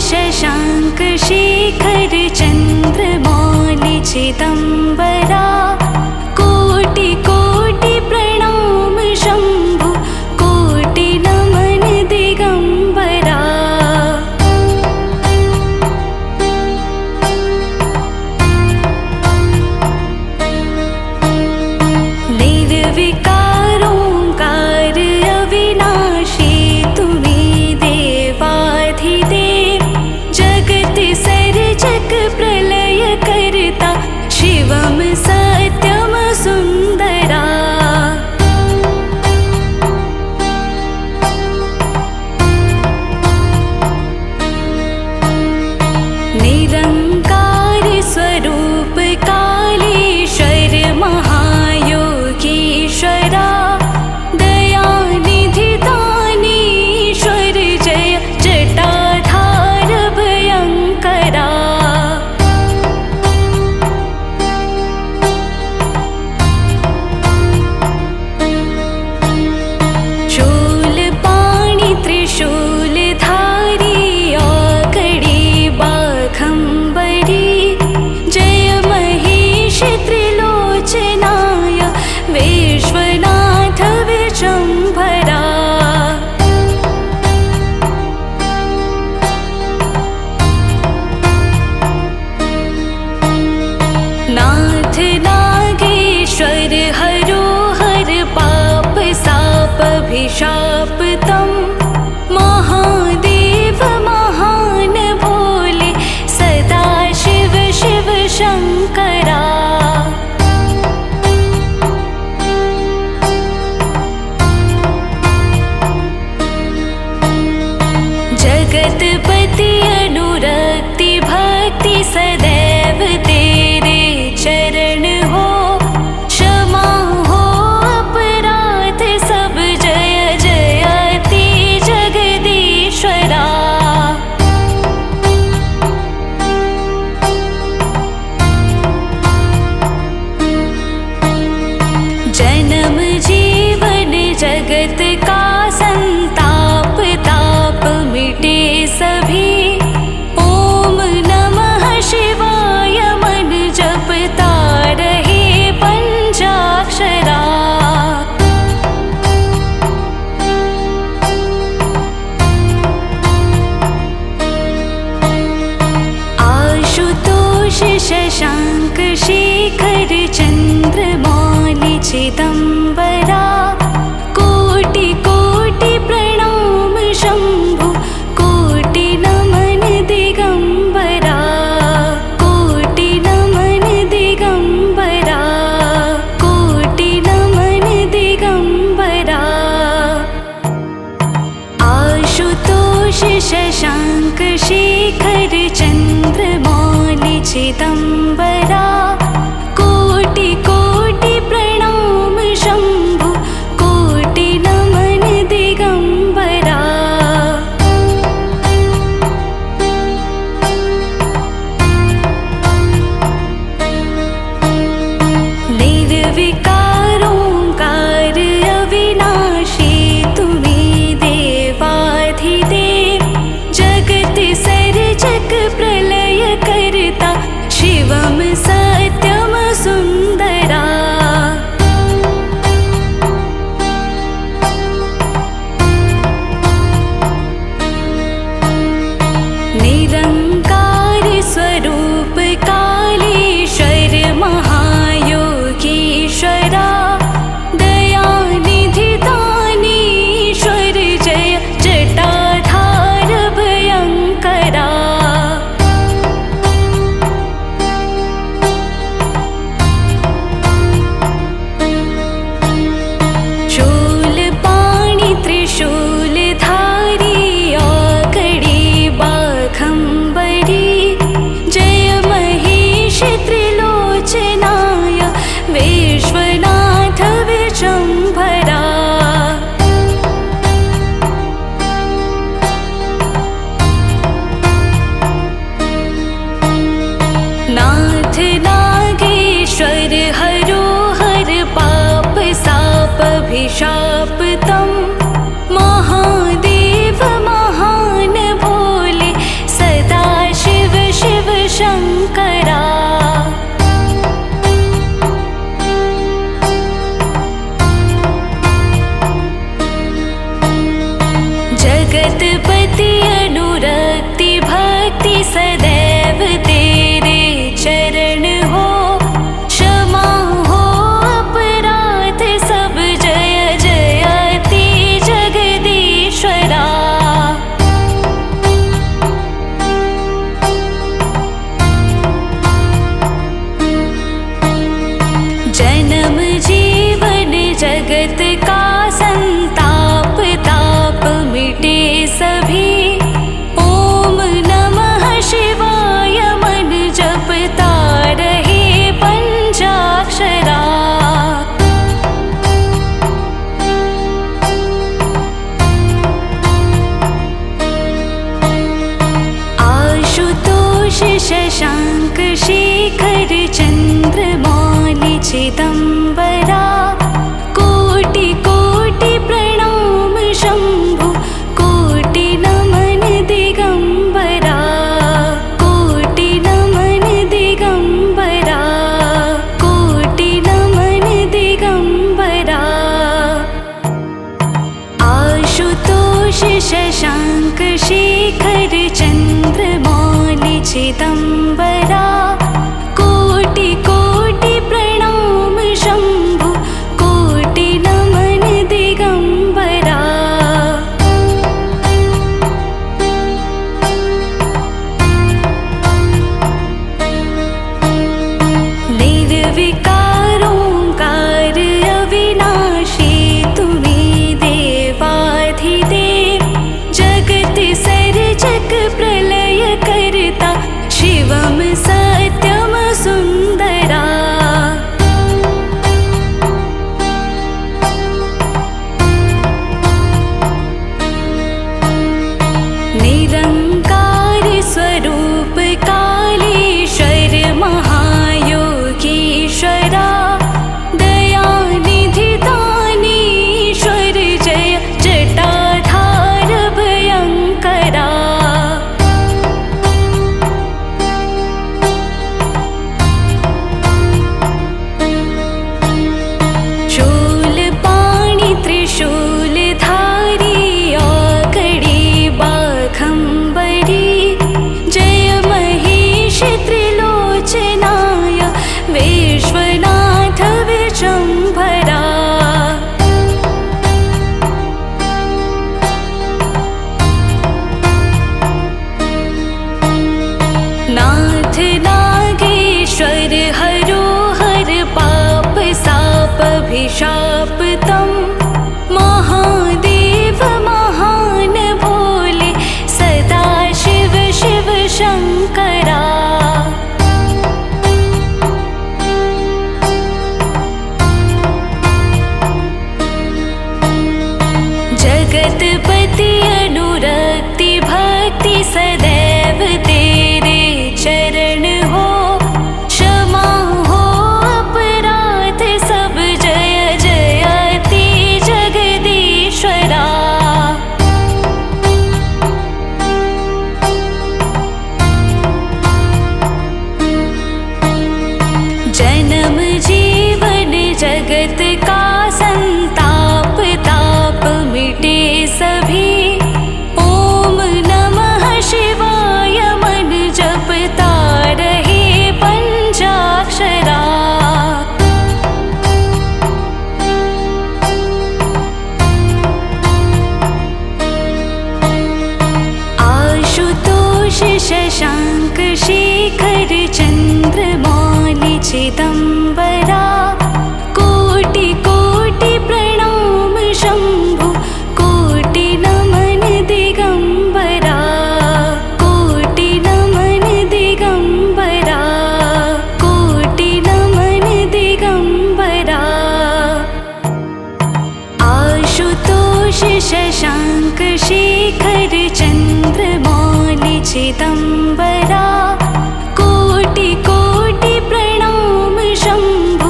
शशांक शेखर चंद्रमौलि चिदंबरा कोटि कोटि प्रणाम शंभु कोटि नमन दिगंबरा। निर्विकार ओंकार अविनाशी तुम्हें देवाधिदेव जगत सर्जक प्रलय करता शिवम सत्यम सुंदरा। निरंकार स्वरूप कालेश्वर महायोगीश्वरा दयानिधि दानीश्वर जय जटाधार भयंकरा। शूलपाणि त्रिशूलधारी औकड़ी बाघंबरी जय महेश त्रिलोचनाय विश्वनाथ विशंभरा। नाथ नागेश्वर हरो हर पाप साप अभिशाप तम महादेव महान भोले सदा शिव शिव शंकरा। जगतपति अनुरक्ति भक्ति सदैव तेरे चरण हो क्षमा हो अपराध सब जय जयति जगदीश्वरा। जन्म जीवन जगत का संताप ताप मिटे सभी ओम नमः शिवाय मन जपता रहे पंचाक्षरा। आशुतोष शशांक शेखर चंद्रमौलि चिदंबरा कोटि कोटि प्रणाम शंभु कोटि नमन दिगंबरा। कोटि नमन दिगंबरा कोटि नमन दिगंबरा। आशुतोष शशांक शेखर चंद्रमौलि चिदंबरा कोटि कोटि प्रणाम शंभु कोटि नमन दिगंबरा। निर्विकार ओंकार अविनाशी तुम्हें देवाधिदेव जगत सर्जक प्रलय करता शिवम सत्यम सुंदरा। जगतपति अनुरक्ति भक्ति सदैव तेरे चरण हो। क्षमा हो अपराध सब जय जयति जगदीश्वरा। जन्म जीवन जगत का संताप ताप मिटे सभी। ओम नमः शिवाय मन जपता रहे पंचाक्षरा। आशुतोष शशांक शेखर चंद्रमौलि चिदंबरा। कोटि कोटि प्रणाम शंभु कोटि नमन दिगंबरा। कोटि नमन दिगंबरा। कोटि नमन दिगंबरा। आशुतोष शशांक शेखर चंद्रमौलि चिदंबरा। कोटि कोटि प्रणाम शंभु कोटि नमन दिगंबरा। निर्विकार ओंकार अविनाशी तुम्हें देवाधिदेव। जगत सर्जक प्रलय करता शिवम सत्यम सुंदरा। निरंकार स्वरूप कालेश्वर महायोगीश्वरा। दयानिधि दानीश्वर जय जटाधार भयंकरा। शूलपाणि त्रिशूलधारी औकड़ी बाघंबरी। जय महेश त्रिलोचनाय विश्वनाथ विशंभरा। नाथ नागेश्वर हरो हर पाप साप अभिशाप तम। महादेव महान भोले सदा शिव शिव शंकरा। जगतपति अनुरक्ति भक्ति सदैव तेरे चरण हो। क्षमा हो अपराध सब जय जयति जगदीश्वरा। जन्म जीवन जगत का संताप ताप मिटे सभी। ओम नमः शिवाय मन जपता रहे पंचाक्षरा। आशुतोष शशांक शेखर चंद्रमौलि चिदंबरा। कोटि कोटि प्रणाम शंभु कोटि नमन दिगंबरा। कोटि नमन दिगंबरा। कोटि नमन दिगंबरा। आशुतोष शशांक शेखर चंद्रमौलि चिदंबरा। कोटि कोटि प्रणाम शंभु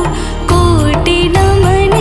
कोटि नमन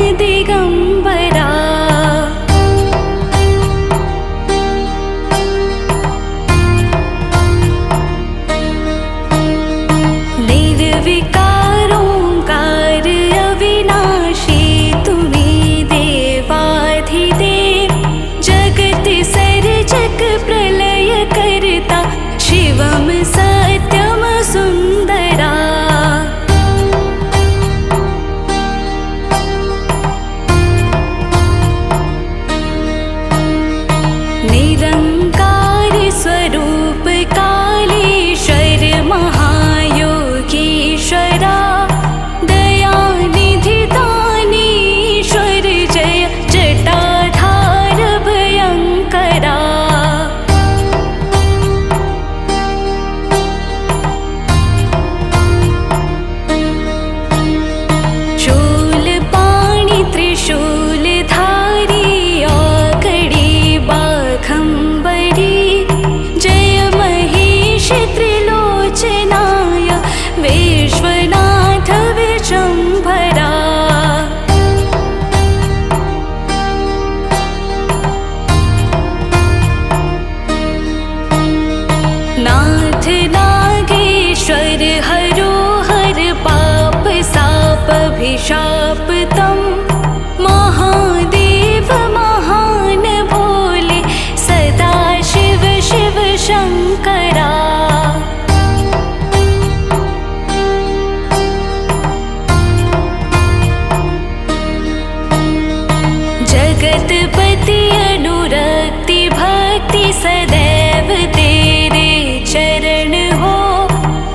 सदैव तेरे चरण हो,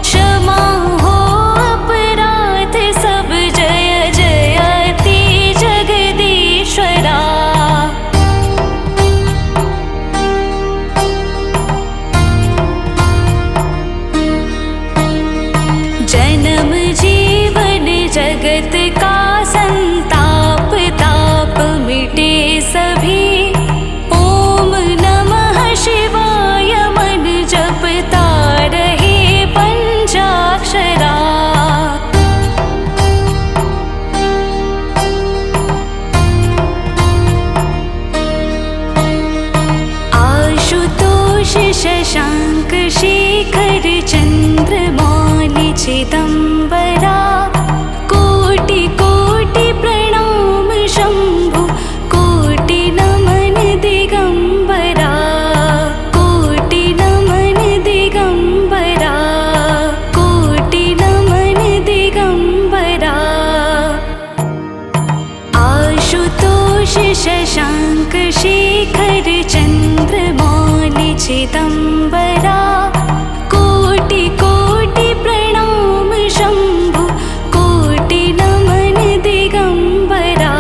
क्षमा हो अपराध सब, जय जयति जगदीश्वरा। जन्म जीवन जगत का संताप, ताप मिटे सभी। ओम नमः शिवाय मन जपता रहे पंचाक्षरा। आशुतोष शशांक शेखर चंद्रमौलि चिदंबरा। कोटि कोटि प्रणाम शंभु, कोटि नमन दिगंबरा। कोटि नमन दिगंबरा, कोटि नमन दिगंबरा। आशुतोष शशांक शेखर चंद्रमौलि चिदंबरा। कोटि कोटि प्रणाम शंभु, कोटि नमन दिगंबरा।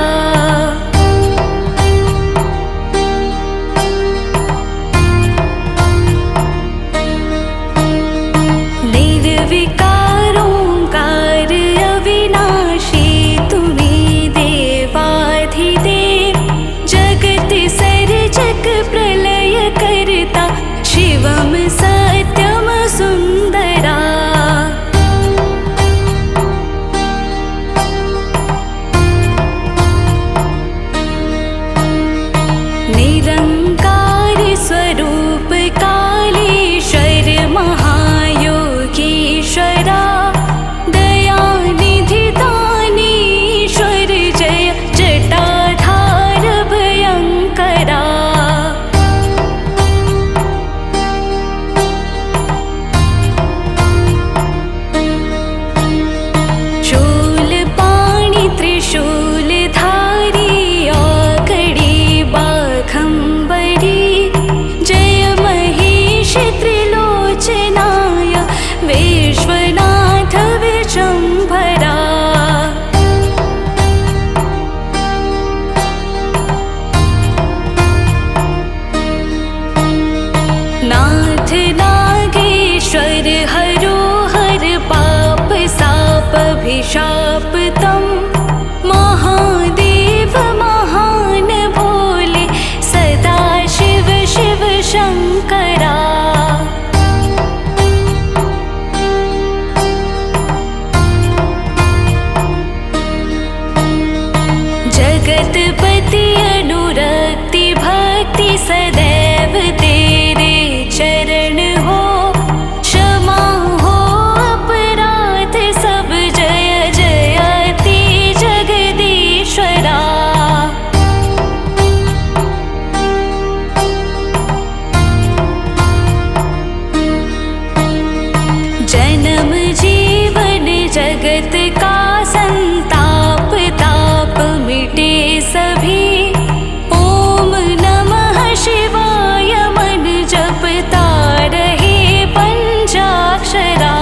निर्विकार ओंकार अविनाशी, तुम्हें देवाधिदेव। जगत सर्जक प्रलय करता, शिवम सत्यम सुंदरा। निरंकार स्वरूप कालेश्वर महायोगीश्वरा। दयानिधि दानीश्वर, जय जटाधार भयंकरा। शूलपाणि त्रिशूलधारी, औकड़ी बाघंबरी। जय महेश त्रिलोचनाय, विश्वनाथ विशंभरा। नाथ नागेश्वर हरोहर, पाप साप अभिशाप तम। महादेव महान भोले, सदा शिव शिव शंकरा। जगतपति अनुरक्ति भक्ति, सदैव तेरे चरण हो। क्षमा हो अपराध सब, जय जयति जगदीश्वरा। जन्म जीवन जगत का संताप, ताप मिटे सभी। ओम नमः शिवाय मन जपता रहे पंचाक्षरा।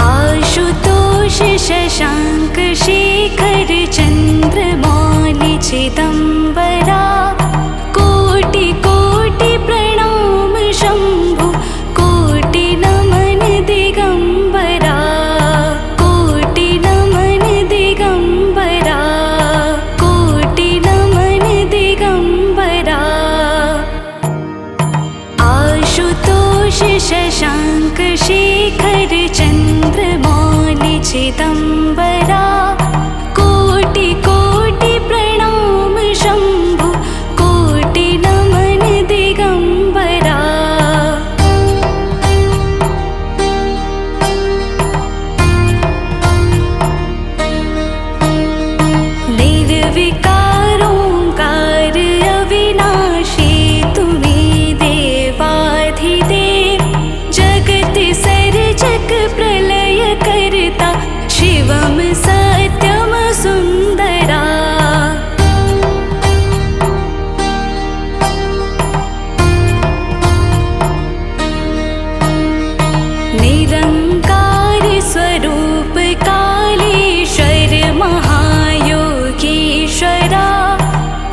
आशुतोष शशांक शेखर चंद्रमौलि चिदंबरा। कोटि कोटि प्रणाम शंभु, कोटि नमन दिगंबरा। कोटि नमन दिगंबरा, कोटि नमन दिगंबरा। आशुतोष शशांक शेखर चंद्रमौलि चिदंबरा। कोटि कोटि प्रणाम शंभु, कोटि नमन दिगंबरा। निर्विकार ओंकार अविनाशी, तुम्हें देवाधिदेव। जगत सर्जक प्रलय करता, शिवम सत्यम सुन्दरा निरंकार स्वरूप कालेश्वर महायोगीश्वरा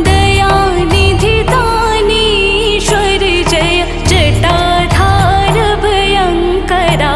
दयानिधि दानीश्वर जय जटाधार भयंकरा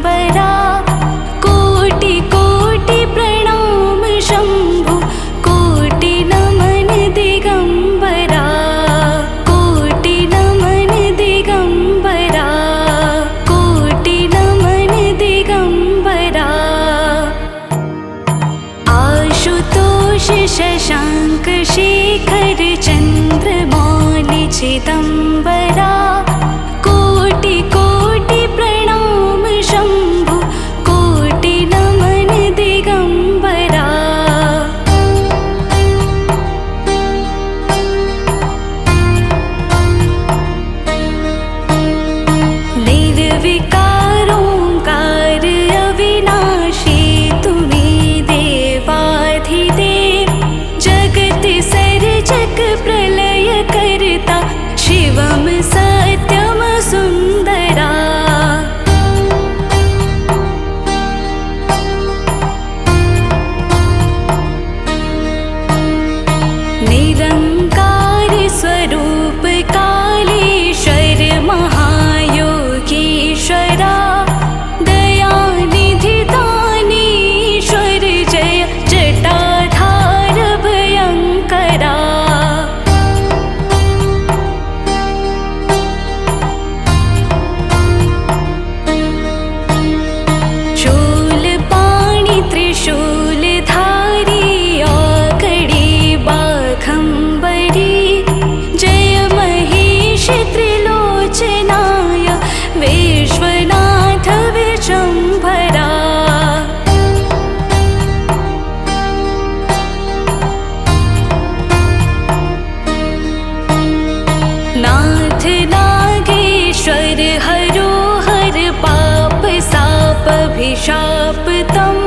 चिदम्बरा कोटि कोटि प्रणाम शम्भु कोटि नमन दिगम्बरा कोटि नमन दिगम्बरा कोटि नमन दिगम्बरा आशुतोष शशाङ्क शेखर चन्द्रमौलि चिदम्बरा कोटि कोटि प्रणाम शम्भु कोटि नमन दिगम्बरा निर्विकारोङ्कार अविनाशी तुमी देवाधिदेव जगत सर्जक प्रलय करता शिवम सत्यम सुन्दरा निरङ्कार स्वरूप कालेश्वर महायोगीश्वरा दयानिधि दानीश्वर जय जटाधार भयङ्करा शूलपाणि त्रिशूलधारी आकड़ी बाघम्बरी जय महेश त्रिलोचनाय विश्वनाथ विशम्भरा नाथ नागेश्वर हरोहर पाप साप अभिशाप तम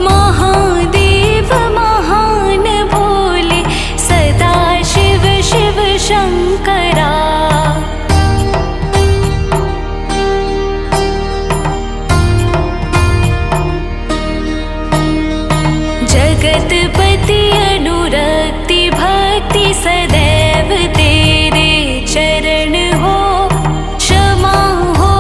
महादेव महान भोले सदा शिव शिव शङ्करा जगतपति अनुरक्ति भक्ति सदैव तेरे चरण हो क्षमा हो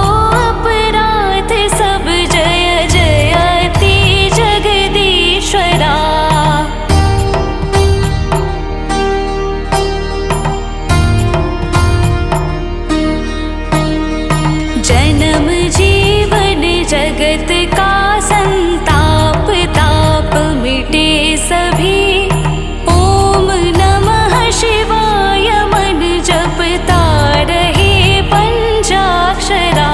अपराध सब जय जयति जगदीश्वरा जन्म जीवन जगत का संताप ताप मिटे सभी ओम नमः शिवाय मन जपता रहे पंचाक्षरा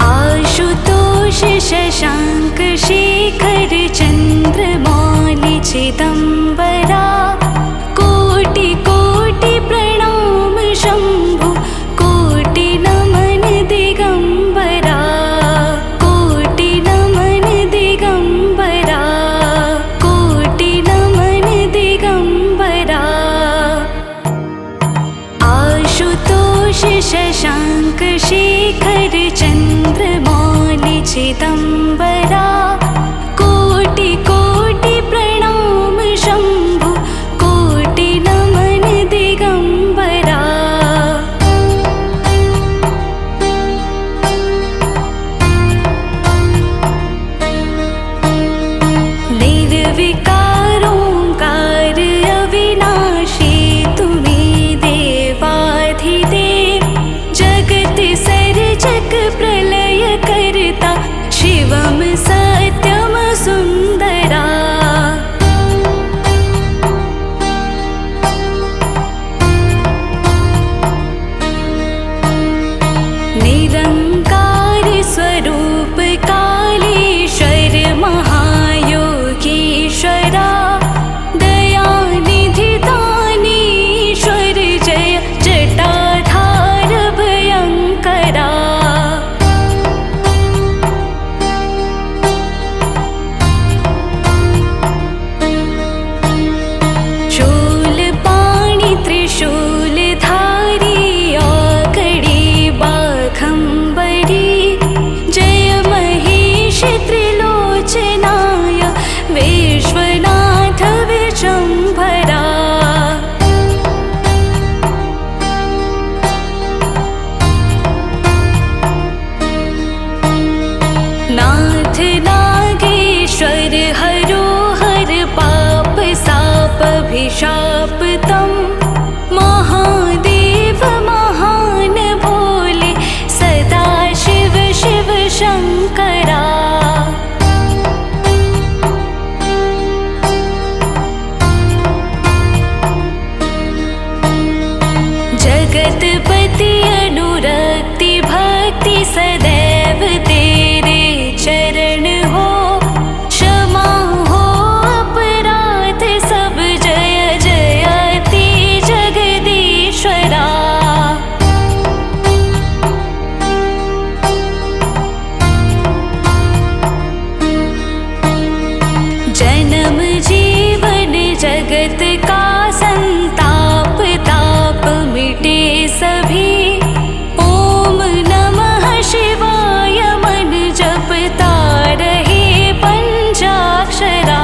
आशुतोष शशाङ्क शेखर चन्द्रमौलि चिदम्बरा कोटि कोटि प्रणाम शम्भु कोटि नमन दिगम्बरा कोटि नमन दिगम्बरा कोटि नमन दिगम्बरा आशुतोष शशाङ्क शेखर चन्द्रमौलि चिदम्बरा कोटि कोटि प्रणाम शम्भु कोटि नमन दिगम्बरा निर्विकारोङ्कार अविनाशी तुमी देवाधिदेव जगत सर्जक प्रलय करता शिवम जगतपति अनुरक्ति भक्ति सदैव तेरे चरण हो। क्षमा हो अपराध सब जय जयति जगदीश्वरा। जन्म जीवन जगत का संताप ताप मिटे सभी। ओम नमः शिवाय मन जपता रहे पंचाक्षरा।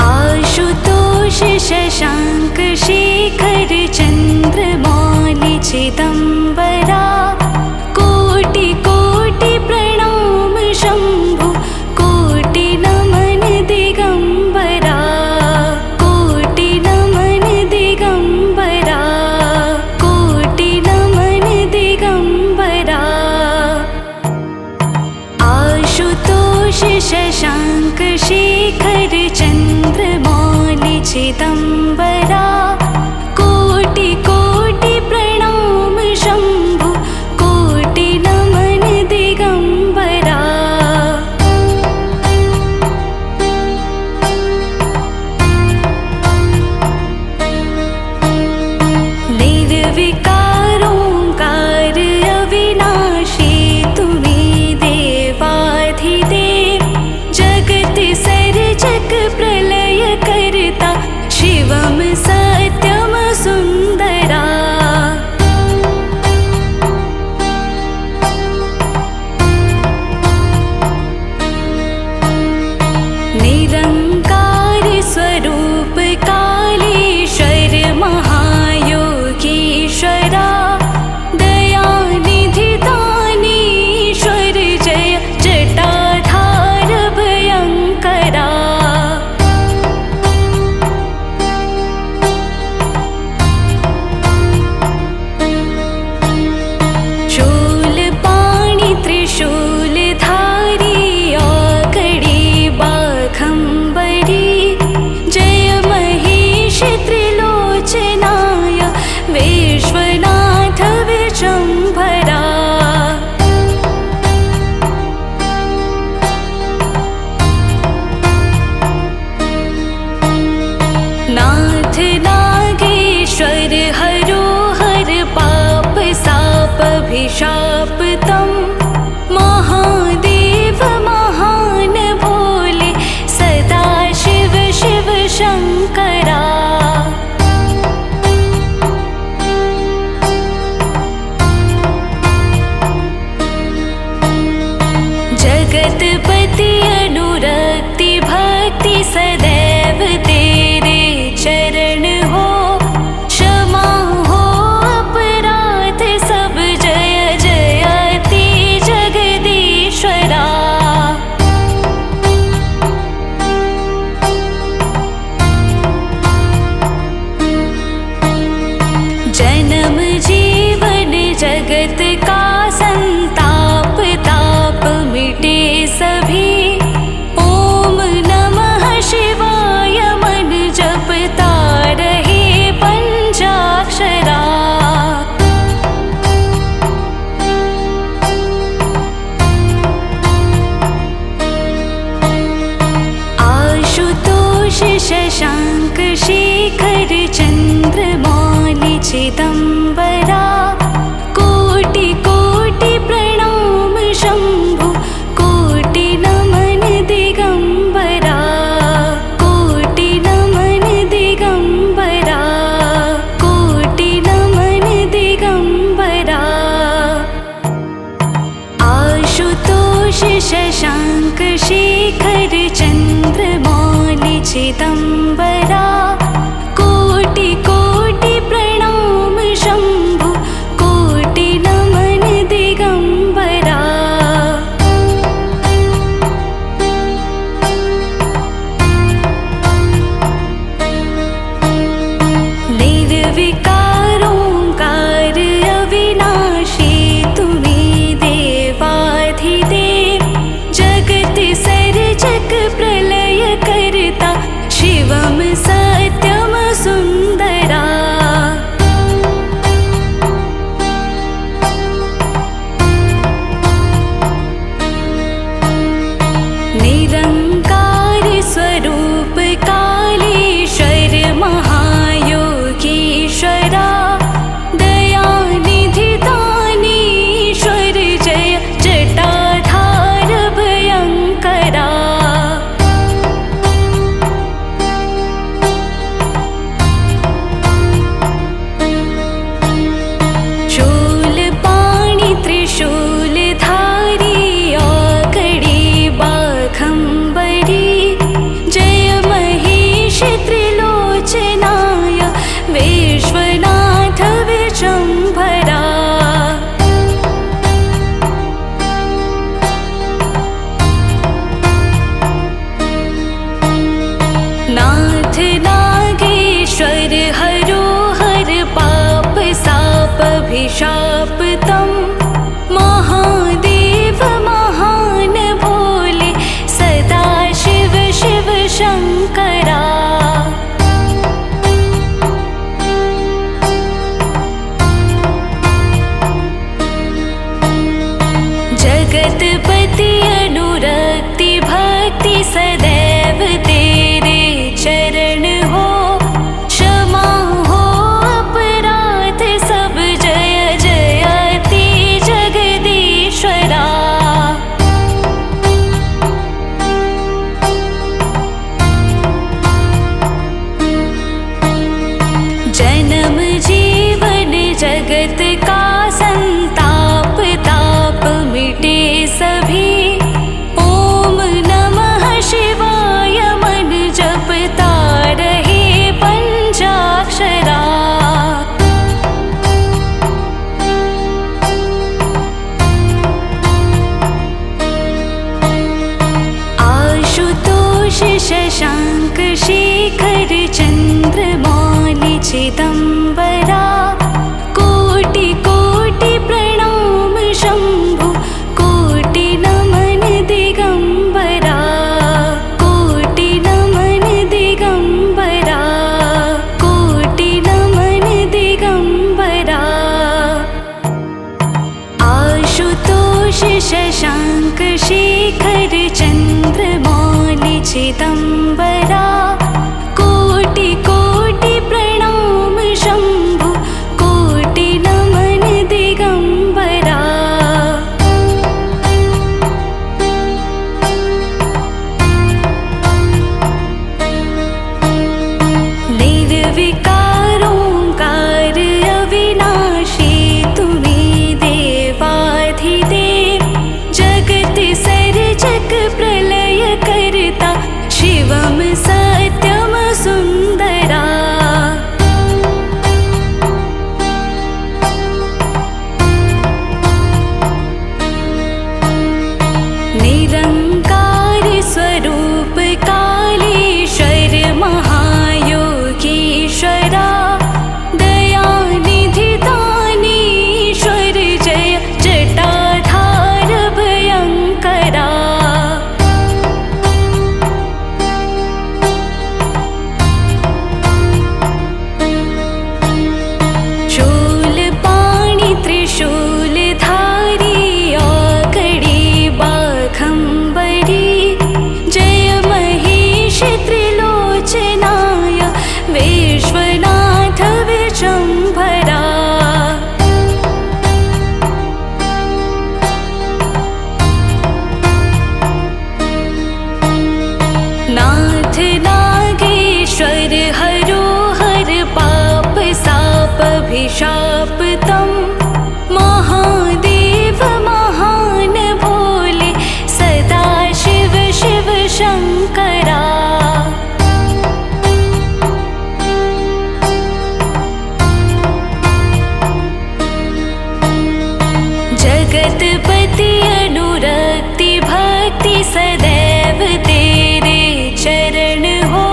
आशुतोष शशांक शेखर चंद्रमौलि चिदंबरा। कोटि कोटि प्रणाम शंभु कोटि नमन दिगंबरा। कोटि नमन दिगंबरा। कोटि नमन दिगंबरा। आशुतोष शशांक शेखर चंद्रमौलि चिदंबरा। कोटि कोटि प्रणाम शंभु कोटि नमन दिगंबरा। निर्विकार ओंकार अविनाशी तुम्हें देवाधिदेव। जगत सर्जक प्रलय करता शिवम सत्यम सुंदरा। निरंकार स्वरूप कालेश्वर महायोगीश्वरा। दयानिधि दानीश्वर जय जटाधार भयंकरा। शूलपाणि त्रिशूलधारी औकड़ी बाघंबरी। जय महेश त्रिलोचनाय विश्वनाथ विशंभरा। नाथ नागेश्वर हरो हर पाप साप अभिशाप तम। महादेव महान भोले सदा शिव शिव शंकरा। जगतपति अनुरक्ति भक्ति सदैव तेरे चरण हो। क्षमा हो अपराध सब जय जयति जगदीश्वरा। जन्म जीवन जगत का संताप ताप मिटे सभी। ओम नमः शिवाय मन जपता रहे पंचाक्षरा। आशुतोष शशांक शेखर चंद्रमौलि चिदंबरा। कोटि कोटि प्रणाम शंभु कोटि नमन दिगंबरा। कोटि नमन दिगंबरा। कोटि नमन दिगंबरा। आशुतोष शशांक शेखर चंद्रमौलि चिदंबरा। कोटि कोटि प्रणाम शंभु कोटि नमन दिगंबरा। निर्विकार ओंकार अविनाशी तुम्हें देवाधिदेव। जगत शशाङ्क शेखर चन्द्रमौलि चिदम्बरा कोटि कोटि प्रणाम शम्भु कोटि नमन दिगम्बरा कोटि नमन दिगम्बरा कोटि नमन दिगम्बरा आशुतोष शशाङ्क शेखर चन्द्रमौलि चिदम्बरा कोटि कोटि प्रणाम शम्भु कोटि नमन दिगम्बरा निर्विकारोङ्कार अविनाशी तुमे देवाधिदेव जगत् सर्जक प्रलय कर्ता शिवम सत्यम सुन्दरा निरङ्कार स्वरूप कालेश्वर महायोगीश्वरा दयानिधि दानीश्वर जय जटाधार भयङ्करा शूलपाणि त्रिशूलधारी आकड़ी बाघम्बरी जय महेश त्रिलोचनाय विश्वनाथ विशम्भरा नाथ नागेश्वर हरोहर पाप साप अभिशाप तं महादेव महान भोले सदा शिव शिव शङ्करा जगतपति अनुरक्ति भक्ति सदैव तेरे चरण हो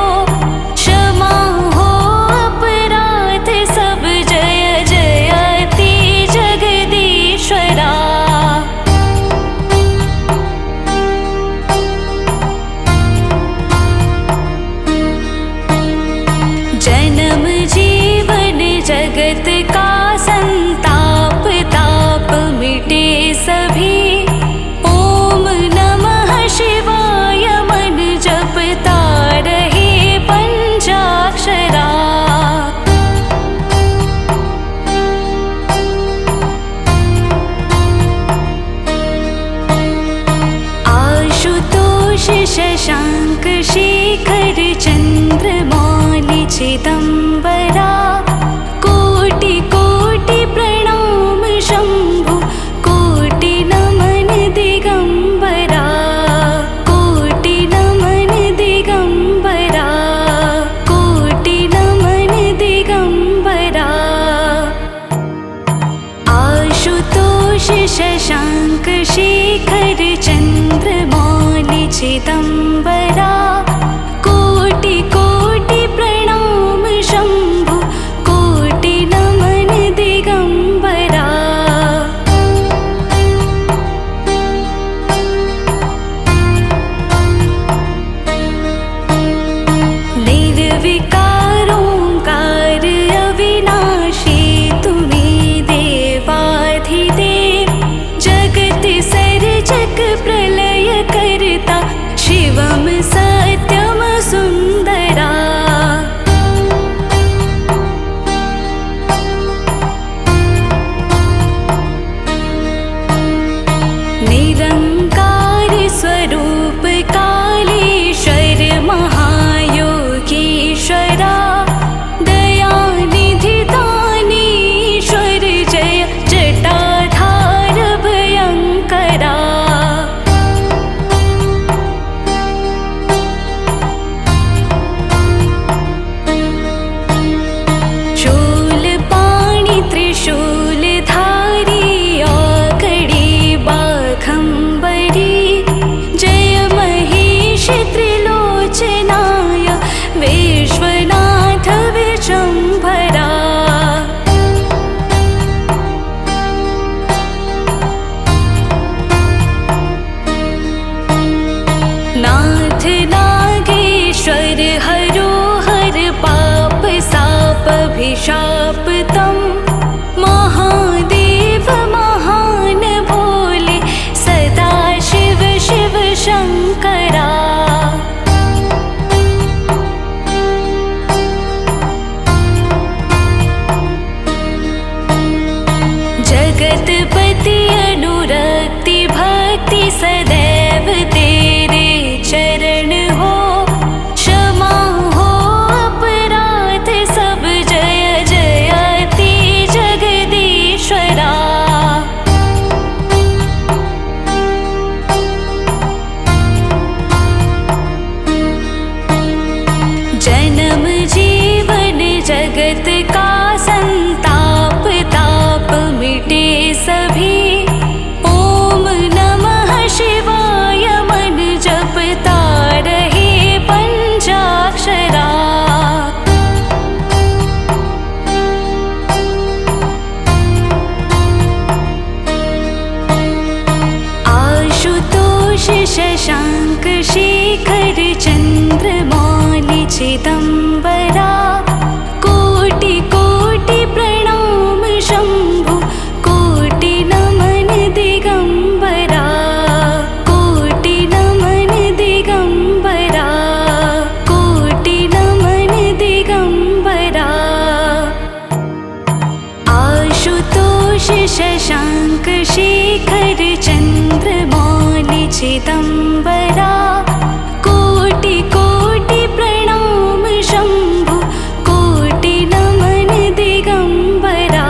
क्षमा हो अपराध सब जय जयति जगदीश्वरा जन्म जीवन जगत का संताप ताप मिटे सभी ओम नमः शिवाय मन जपता रहे पंचाक्षरा आशुतोष शशाङ्क शेखर चन्द्रमौलि चिदम्बरा कोटि कोटि प्रणाम शम्भु कोटि नमन दिगम्बरा कोटि नमन दिगम्बरा कोटि नमन दिगम्बरा आशुतोष शशाङ्क शेखर चन्द्रमौलि चिदम्बरा कोटि कोटि प्रणाम शम्भु कोटि नमन दिगम्बरा निर्विकारोङ्कार अविनाशी तुमे देवाधिदेव जगत् सर्जक प्रलय कर्ता शिवम स शशाङ्क शेखर चन्द्रमौलि चिदम्बरा कोटि कोटि प्रणाम शम्भु कोटि नमन दिगम्बरा कोटि नमन दिगम्बरा कोटि नमन दिगम्बरा आशुतोष शशाङ्क शेखर चन्द्रमौलि चिदम्बरा कोटि कोटि प्रणाम शम्भु कोटि नमन दिगम्बरा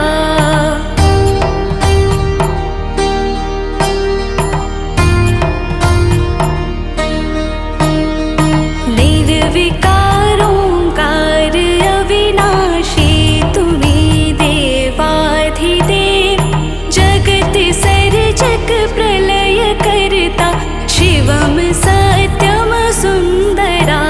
निर्विकारोङ्कार अविनाशी तुमे देवाधिदेव जगत् सर्जक प्रलय करता शिवम सत्यम सुन्दरा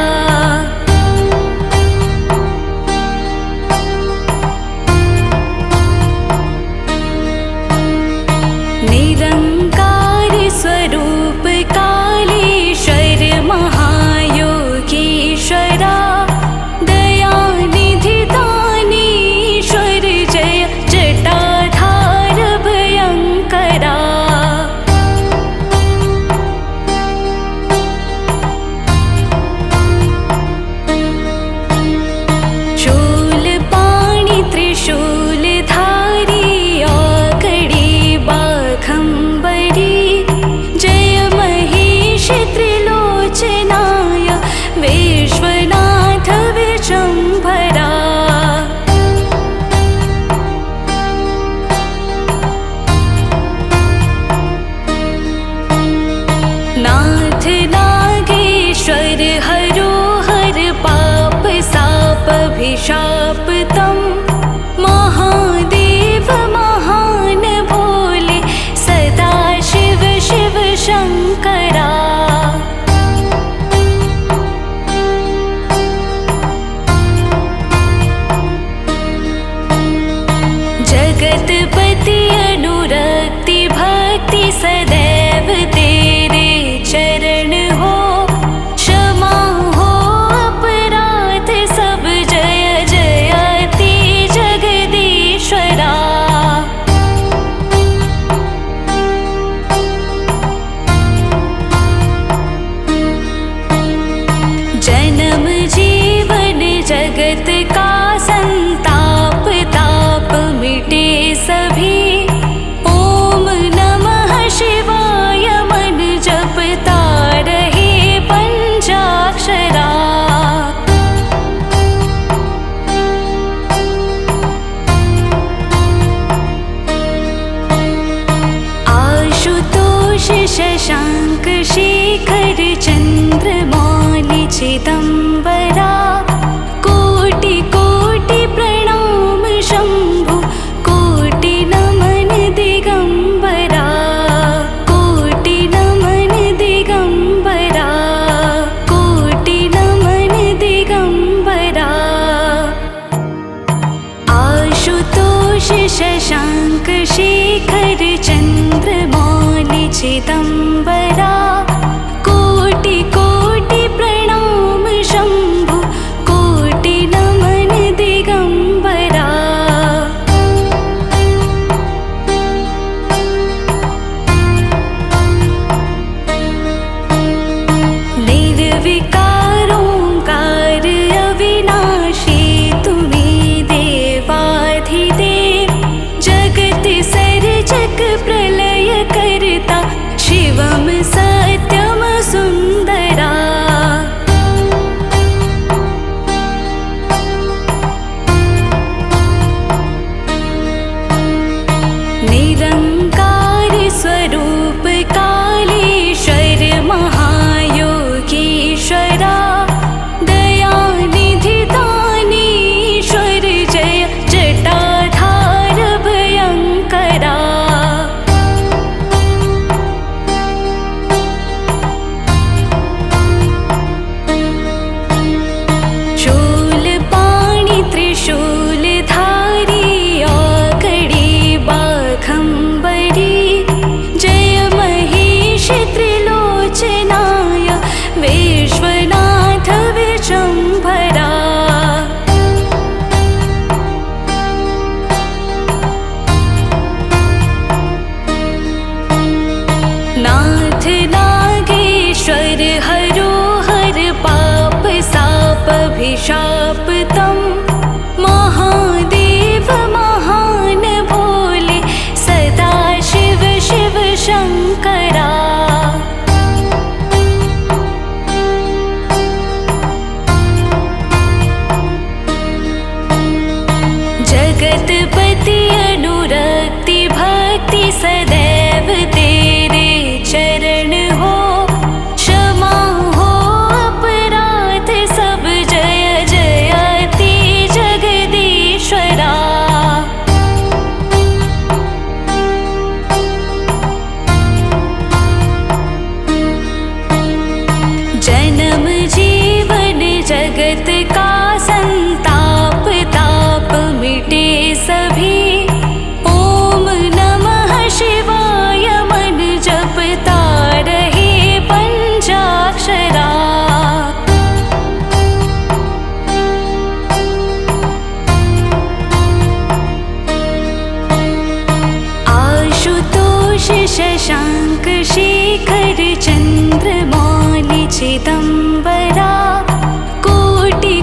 निरङ्कार स्वरूप कालेश्वर महायोगीश्वरा दयानिधि दानीश्वर जय जटाधार भयङ्करा शूलपाणि त्रिशूलधारी आकड़ी बाघम्बरी जय महेश त्रिलोचनाय विश्वनाथ विशम्भरा नाथ नागेश्वर हरो हर पाप साप अभिशाप तम महादेव महान भोले सदा शिव शिव शङ्करा जगतपति अनुरक्ति भक्ति सदैव तेरे चरण हो क्षमा हो अपराध सब जय जयति जगदीश्वरा जन्म जीवन जगत का संताप ताप मिटे सभी ओम नमः शिवाय मन जपता रहे पंचाक्षरा आशुतोष शशाङ्क शेखर चन्द्रमौलि चिदम्बरा कोटि कोटि प्रणाम शम्भु कोटि नमन दिगम्बरा कोटि नमन दिगम्बरा कोटि नमन दिगम्बरा आशुतोष शशाङ्क शेखर चन्द्रमौलि चिदम्बरा कोटि शशाङ्क शेखर चन्द्रमौलि चिदम्बरा कोटि